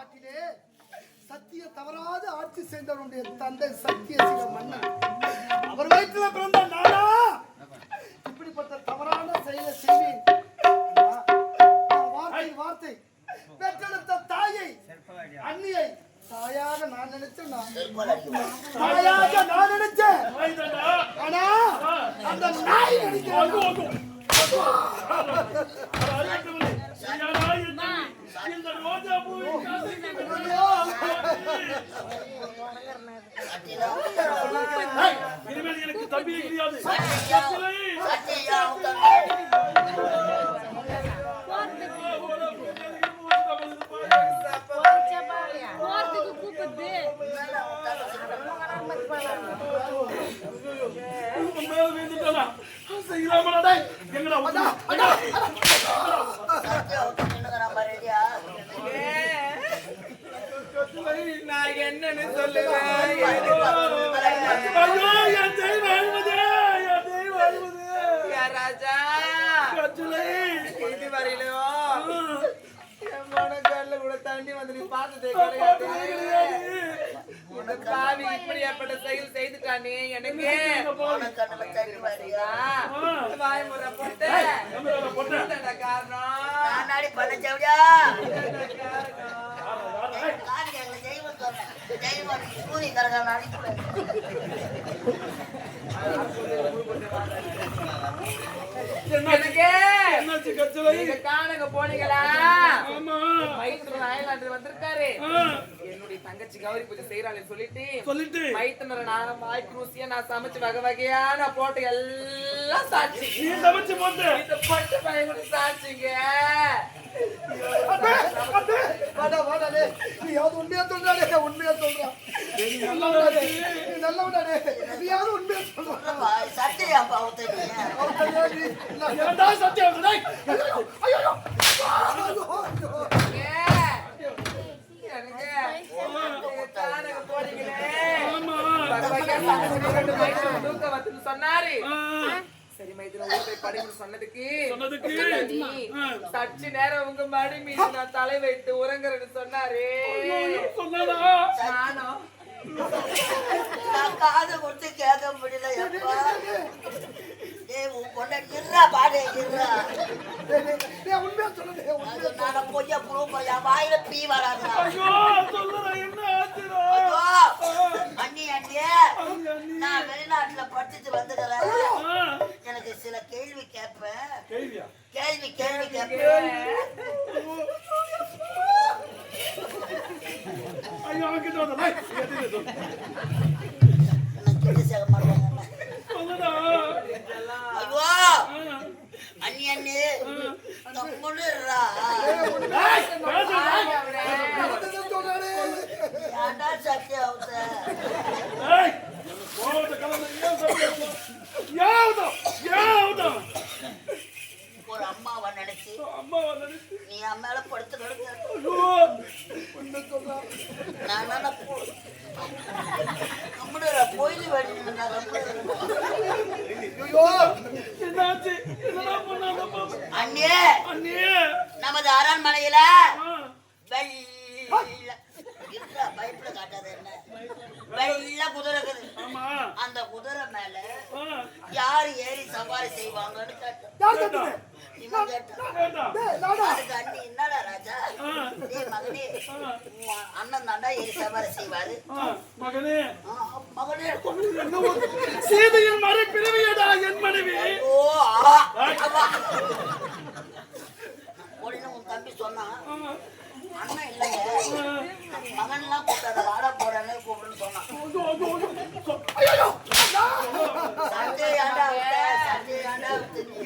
நாட்டிலே சத்திய தவறாத ஆட்சி செய்தவனுடைய தந்தை சத்திய சிவ மன்னன் அவர் வயிற்றில் பிறந்த நாடா இப்படிப்பட்ட தவறான செயலை செய்வேன். வார்த்தை பெற்றெடுத்த தாயை அண்ணியை தாயாக நான் நினைச்சேன். ஆனா அந்த நாய் நினைக்கிறேன். எனக்கு தம்பி கிடையாது. நான் என்னன்னு சொல்லுவேன். ராஜா இது வரையிலும் என் மனக்கல்ல கூட தண்ணி வந்து நீ பார்த்ததே கிடையாது. பாவி இப்படி ஏற்பட்ட செயல் செய்துட்டானே எனக்கு வாய்முறை போட்டு காரணம் பண்ணச்சவடியா சூரிய கரகான அடிக்கூட போனீங்களா? வந்திருக்காரு என்னுடைய தங்கச்சி கௌரி பூஜை செய்யறாள் சொல்லிட்டு மைத்தனரை நான் வாய்க்கு ருசியா நான் சமைச்சு வகை வகையா நான் போட்டு எல்லாம் சாட்சி சமைச்சு போட்டு பையன் சாட்சிங்க. உண்மையா சொல்றானே உண்மையா சொல்றான். சொன்னாரு சரி மைதில படின்னு சொன்னதுக்கு சற்று நேரம் உங்க மடி மீது நான் தலை வைத்து உறங்குறேன்னு சொன்னாரு. நானும் காது கொடுத்து கேட்க முடியல. வாயில பீ வராது. அண்ணி அண்ணிய நான் வெளிநாட்டுல படிச்சுட்டு வந்துக்கிறேன். எனக்கு சில கேள்வி கேட்பேன். கேள்வி கேட்பேன். அண்ணி அண்ணி தம்முடுறா சத்தியா ஒரு அம்மாவை நினைச்சு நீ அம்மால படுத்து நான் கோயில் அண்ணே நமது அரண்மனையில பைப்ல காட்டாது என்ன வெள்ள குதிரை இருக்குது. அந்த குதிரை மேல யாரு ஏறி சவாரி செய்வாங்கன்னு கேட்டேன். அண்ணி என்னடா ராஜா மகனே அண்ணன் தாண்டா ஏறி சவாரி செய்வாரு. மகனே சீதையின் மறை பிறவியடா என் மனைவி. உன் தம்பி சொன்னான் அண்ணன் இல்லைங்க மகன் எல்லாம் கூப்பிடாத வாடா போறானே கூப்பிடுன்னு சொன்னான்.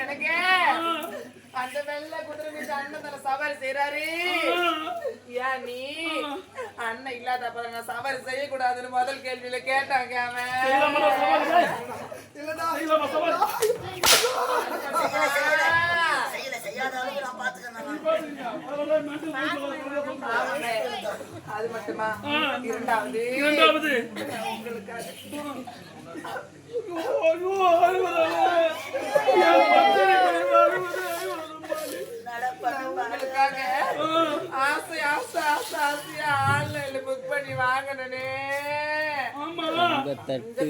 எனக்கு அந்த வெள்ள குதிரை மீது அண்ணன் தலை சவாரி செய்யறாரு. ஏன் நீ அண்ணன் இல்லாத நான் சவாரி செய்யக்கூடாதுன்னு முதல் கேள்வியில கேட்டாங்க. அது மட்டுமா இரண்டாவது நடப்ப உங்களுக்காக ஆசை ஆசை ஆசை ஆசையா ஆன்லைன்ல புக் பண்ணி வாங்கினே. ஆமா இந்த தட்டுக்கு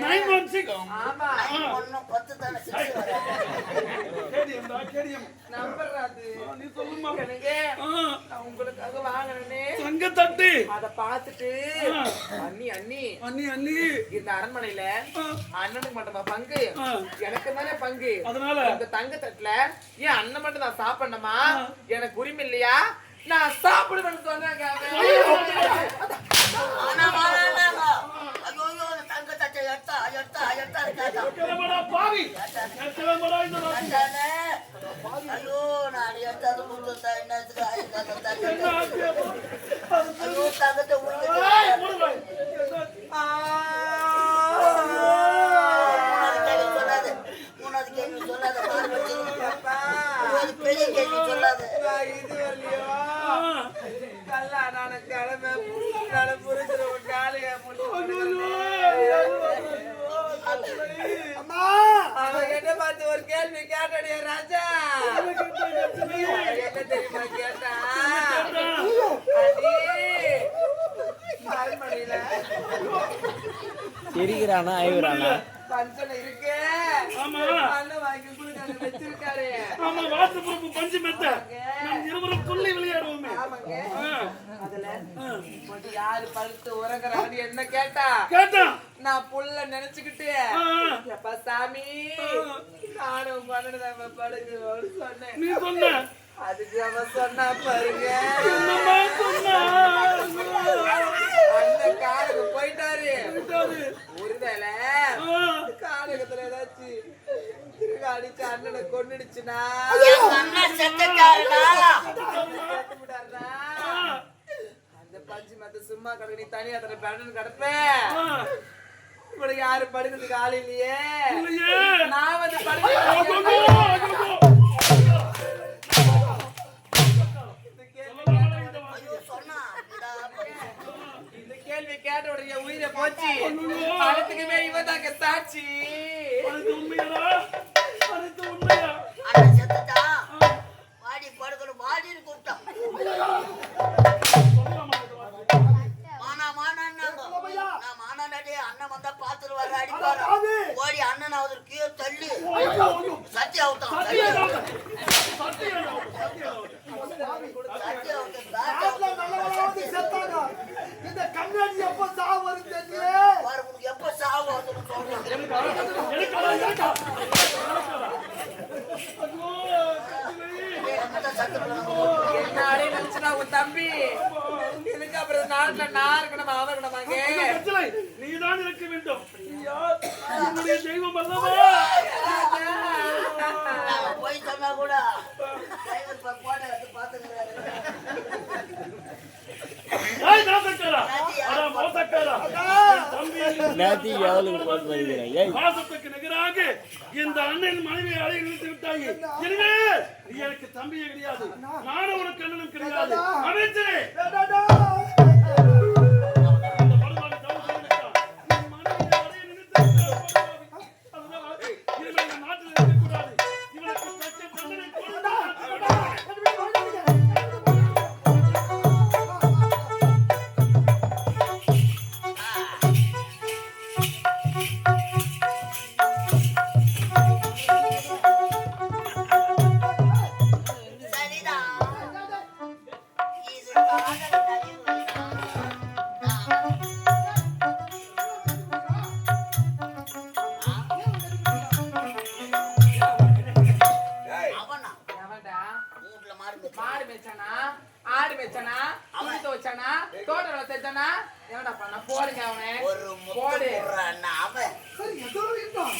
916 ஆமா ஒன்னும் 10 தானே 6 வர. கேடியம் நம்பர் அது நீ சொல்லுமா எனக்கு நான் உங்களுக்காக வாங்கினே. தங்க தட்டு அத பார்த்துட்டு அண்ணி அண்ணி அண்ணி அண்ணி இந்த அரண்மனையில அண்ணனுக்கு மட்டுமா பங்கு, எனக்கு தானே பங்கு. அதனால இந்த தங்க தட்டுல ஏன் அண்ணன் மட்டும் நான் சாப்பிடணுமா? எனக்கு உரிமை இல்லையா? நான் சாப்பிடுவேன்னு சொன்னாங்க. ஆனா வாடாங்க. ஐயோ அந்த தங்க தட்டை எடுத்தா கேட்டா. கிளம்படா பாவி கிளம்படா இந்த அதானே. ஐயோ நான் எடுத்தது முத்து என்னத்துக்கு ஐயோ தங்கத்தை மூணாவது கேள்வி சொல்லாத பெரிய கேள்வி சொல்லாத. இது வரலையோ கல்லா நான் கிளம்ப புரிஞ்சிட காலைய அவன் என்ன பார்த்து ஒரு கேள்வி கேட்டடிய ராஜா. என்ன தெரியுமா கேட்டா? அரண்மனையில சிரிக்கிறானா ஐவரானா பஞ்சனை இருக்கு. ஆமா அண்ணன் வாங்கி கொடுக்க வச்சிருக்காரு. ஆமா வாசப்புறப்பு பஞ்சு மெத்த நாம் இருவரும் துள்ளி விளையாடுவோமே. ஆமாங்க. அதுல கொஞ்சம் யாரு படுத்து உறங்குறான்னு என்ன கேட்டா நான் புள்ள நினைச்சுக்கிட்டு எப்ப சாமி நானும் பண்ணதான் படுக்கிறோன்னு சொன்னேன். நீ சொன்ன அதுக்கு அவன் சொன்னா பாருங்க என்னம்மா சொன்ன அந்த காலுக்கு போயிட்டாரு. ஒருவேளை காலகத்துல ஏதாச்சும் அடிச்சு அண்ணனை கொன்னுடுச்சுன்னா அந்த பஞ்சு மத்த சும்மா கிடக்கு. நீ தனியா தர பேரன் கிடப்பேன். இவனுக்கு யாரு படுக்கிறதுக்கு ஆள் இல்லையே. நான் வந்து இந்த கேள்வி கேட்ட உடனே உயிரை போச்சு. அதுக்குமே இவன் தாங்க சாட்சி. வாடி படுக்கணும் வாடின்னு கூப்பிட்டான். அண்ணன் வந்தா பாத்துருவாரு அடிப்பாரு. ஓடி அண்ணன் அவரு கீழே தள்ளி சத்தி அவுத்தான். இந்த கண்ணாடி எப்ப சாவு வரும் தெரியல. உனக்கு எப்ப சாவு வருதுன்னு சொல்றேன். என்ன அடி நினைச்சுனா உன் தம்பி இதுக்கு அப்புறம் நாட்டுல நான் இருக்கணும் அவன் இருக்கணுமாங்க. நீதான் இருக்க வேண்டும். என்னுடைய தெய்வம் அல்லவா? போய் சொன்னா கூட போட்டோ எடுத்து பாத்துக்கிறாரு. பாசத்துக்கு நிகராக இந்த அண்ணன் மனைவியை அடைய நிறுத்தி விட்டாயே. எனவே நீ எனக்கு தம்பியே கிடையாது, நானும் உனக்கு அண்ணனும் கிடையாது. அமைச்சரே மாடு மேய்ச்சானா, ஆடு மேய்ச்சானா, துணி துவைச்சானா, தோட்டம் வேலை செஞ்சானா, என்னடா பண்ண போடுங்க அவனை போடு. சரி எதோ இருக்கான்.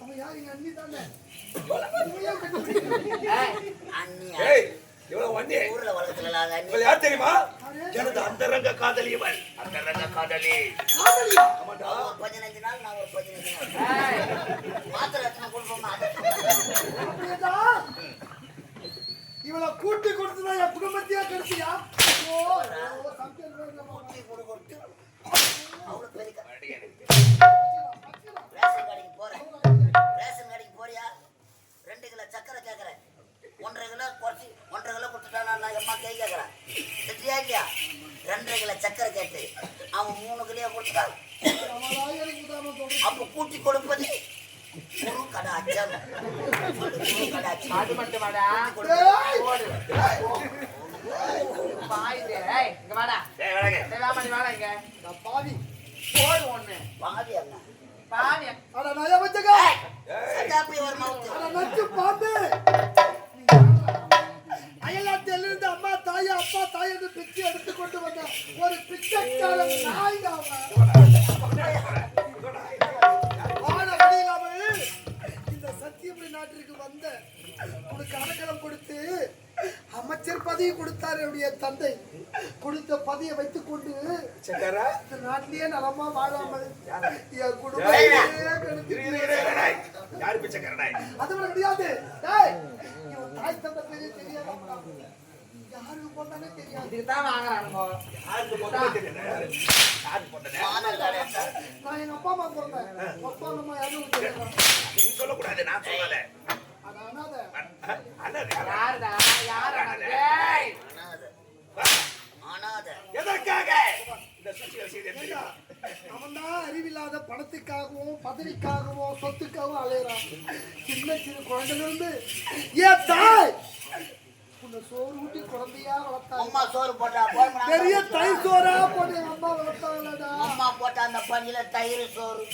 அவன் யார்? எங்க அண்ணி தானே. ஊர்ல வளர்க்கல யார் தெரியுமா? எனது அந்தரங்க காதலி இவள். அந்தரங்க காதலி. ஒரு 15 நாள் நான் ஒரு 15 நாள் மாத்திரை எத்தனை கொடுப்போம். இவளை கூட்டி கொடுத்துதான் என் குடும்பத்தையே கெடுத்தியா? கூட்டி கொடுத்து அவ்வளவு பெரிய ரேஷன் கடைக்கு போறேன். ரேஷன் கடைக்கு போறியா? 2 கிலோ சக்கரை கேட்கறேன். 1.5 கிலோ குறைச்சு அம்மா கை கேட்கறான் சரியா இல்லையா 2.5 கிலோ சக்கரை கேட்டு அவன் 3 கிலோ கொடுத்துட்டான் அப்ப கூட்டி கொடுப்பது குரு கடை அச்சாங்க அது மட்டுமாடா பாயுது இங்க வாடா வாடா இங்க பாவி போடு ஒண்ணு பாவி அண்ணா பாவி அட நயா வச்சங்க சட்டாப்பி ஒரு மவுத்து அட நச்சு பாம்பு அயலாத்திலிருந்து அம்மா தாய் அப்பா தாய் என்று பிச்சை எடுத்து கொண்டு வந்த ஒரு பிச்சைக்காரன் நாய் வாழ வழியில்லாமல் இந்த சத்தியபுரி நாட்டிற்கு வந்த உனக்கு அடக்கலம் கொடுத்து அமைச்சர் பதவி கொடுத்தார் என்னுடைய தந்தை கொடுத்த பதவியை வைத்துக் கொண்டு இந்த நாட்டிலேயே நலமா வாழாமல் என் குடும்பம் அது முடியாது இவன் தாய் தந்தை பெரிய தெரியாது யாருக்கு போட்டானே தெரியாது இதுக்குதான் வாங்குறானுங்க நான் எங்க அப்பா அம்மா சொல்றேன் அப்பா அம்மா யாரும் தெரியாது சொல்லக்கூடாது நான் சொல்லல அது அனாதை யாருடா யார் டேய் அனாதை எதற்காக இந்த சுத்தியல் செய்து அவன்தான் அறிவில்லாத பணத்துக்காகவும் பதவிக்காகவும் சொத்துக்காகவும் அலையறான் சின்ன சின்ன குழந்தையிலிருந்து ஏன் தாய் உன்னை சோறு ஊட்டி குழந்தையா வளர்த்தாங்க அம்மா சோறு போட்டா பெரிய தயிர் சோறா போட்டு எங்க அம்மா வளர்த்தாங்கடா அம்மா போட்ட அந்த பஞ்சில தயிர் சோறு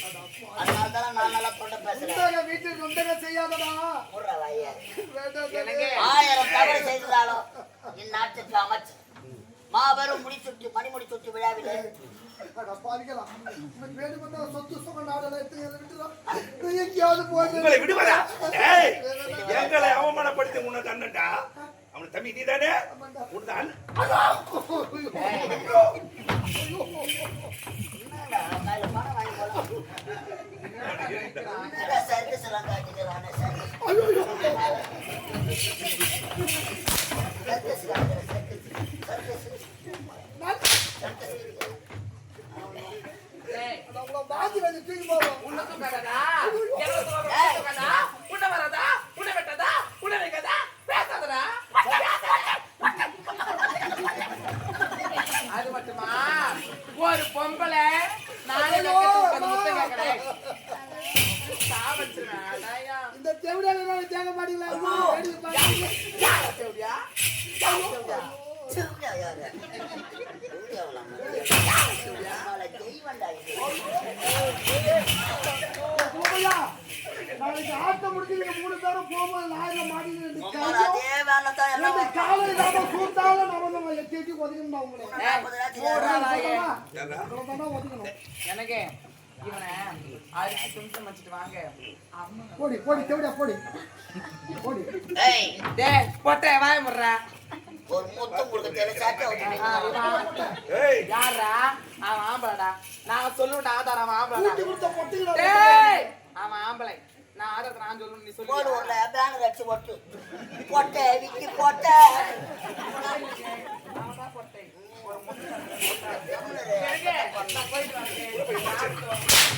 அதனாலதான் நான் நல்லா தொண்டை பேசுறேன் சொந்தங்க வீட்டுக்கு சொந்தங்க செய்யாதடா போடுறா வாயே. வேண்டாம் 1000 தவறு செய்தாலும் இந்நாட்டுக்கு அமைச்சர் மாபெரும் மணிமுடி சுட்டு விழாவிலே பாதிக்கலாம் உனக்கு வேணுமென்றா சொத்து சுகம் நாடெல்லாம் எடுத்து விட்டுலாம் எங்கேயாவது போய் உங்களை விடுவதா ஏய் எங்களை அவமானப்படுத்தி உன்னை தன்னடா அவன் தம்பி நீதானே உன்தான் கையில பணம் வாங்கி போலாம் சர்வீஸ் எல்லாம் காட்டிக்கிறானே டேய் அவ்வளோ பாதி வந்து தூக்கி போவோம் உனக்கு வரதா உன்ன வரதா உன்ன வெட்டதா உன்ன வைக்கதா பேசாதடா அது மட்டுமா ஒரு பொம்பளை நாளை முட்டை கேட்கறேன் சாவச்சிருவேன் இந்த தேவடால தேங்க மாட்டீங்களா தேவடியா நாளைக்கு ஆட்டம் முடிஞ்சு 3 பேரும் போகும்போது லாரில மாட்டிட்டு காலை நாம சூத்தாலும் நம்ம எட்டி ஒதுக்கணும் ஒதுக்கணும் எனக்கு இவனை அரிசி துணிச்சு வச்சுட்டு வாங்க போடி போடி தேவடியா போடி போடி டேய் போட்டே வாய முடுறா ஒரு முத்தம் கொடுக்க தெரிஞ்சாக்க யாரா அவன் ஆம்பளடா நான் சொல்லுடா ஆதாரம் அவன் ஆம்பளடா கொடுத்த பொட்டுகளா டேய் அவன் ஆம்பளை நான் ஆதாரத்தை நான் சொல்லணும் நீ சொல்லு போடு ஒரு பேனர் அடிச்சு போட்டு போட்ட விக்கி போட்ட அவன்தான் போட்டேன் ஒரு முட்டை போயிட்டு வரேன்